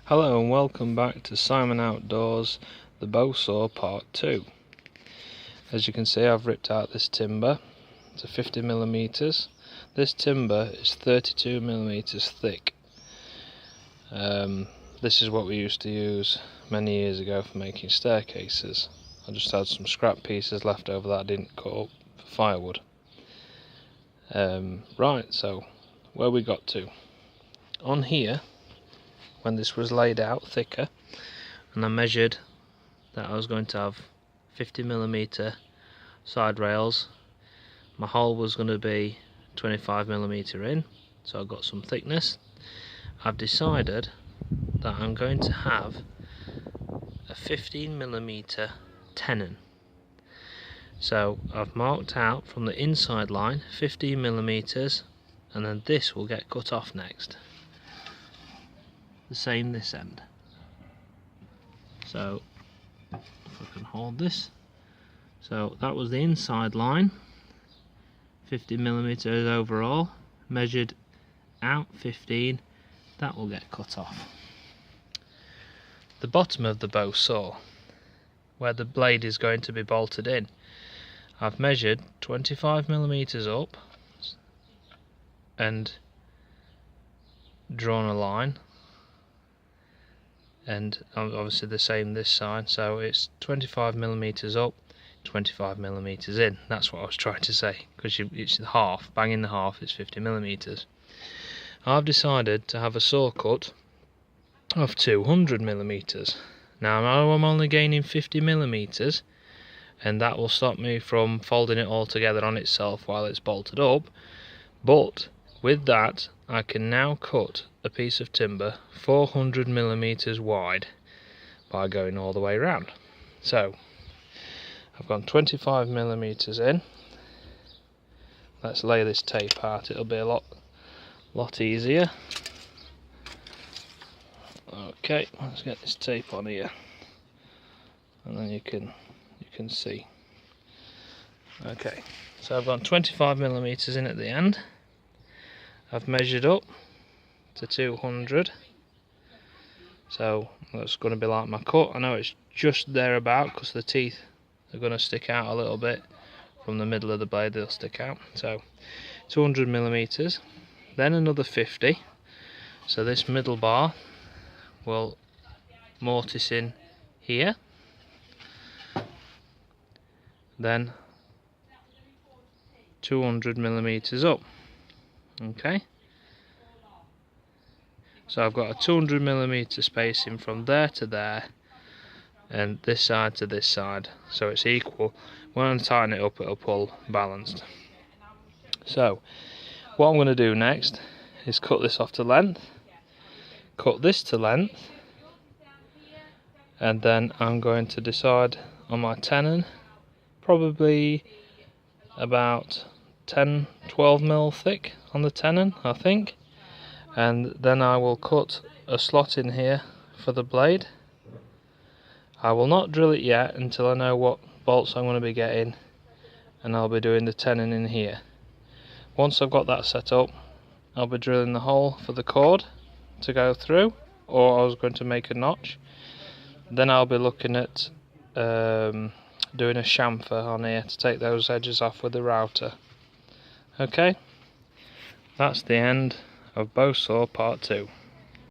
Hello and welcome back to Simon Outdoors, the bow saw part 2. As you can see, I've ripped out this timber to 50mm. This timber is 32mm thick. This is what we used to use many years ago for making staircases. I just had some scrap pieces left over that I didn't cut up for firewood. Right, so where we got to. On here, when this was laid out thicker, and I measured that I was going to have 50mm side rails, my hole was going to be 25mm in, so I've got some thickness. I've decided that I'm going to have a 15mm tenon. So I've marked out from the inside line 15mm, and then this will get cut off next. The same this end. So if I can hold this, so that was the inside line, 50mm overall, measured out 15, that will get cut off. The bottom of the bow saw, where the blade is going to be bolted in, I've measured 25mm up and drawn a line, and obviously the same this side, so it's 25mm up, 25mm in. That's what I was trying to say, because it's the half, bang in the half, it's 50mm. I've decided to have a saw cut of 200mm. Now I know I'm only gaining 50mm, and that will stop me from folding it all together on itself while it's bolted up, but with that I can now cut a piece of timber 400mm wide by going all the way around. So I've gone 25mm in. Let's lay this tape out, it'll be a lot easier. Okay, let's get this tape on here, and then you can see. Okay, so I've got 25mm in at the end. I've measured up to 200, so that's going to be like my cut. I know it's just thereabout because the teeth are going to stick out a little bit from the middle of the blade, they'll stick out. So 200mm, then another 50, so this middle bar will mortise in here, then 200mm up. Okay, so I've got a 200mm spacing from there to there, and this side to this side, so it's equal. When I tighten it up, it'll pull balanced. So what I'm going to do next is cut this off to length, cut this to length, and then I'm going to decide on my tenon, probably about 10-12mm thick on the tenon, I think, and then I will cut a slot in here for the blade. I will not drill it yet until I know what bolts I'm going to be getting, and I'll be doing the tenon in here. Once I've got that set up, I'll be drilling the hole for the cord to go through, or I was going to make a notch. Then I'll be looking at doing a chamfer on here to take those edges off with the router. Okay, that's the end of bow saw part 2.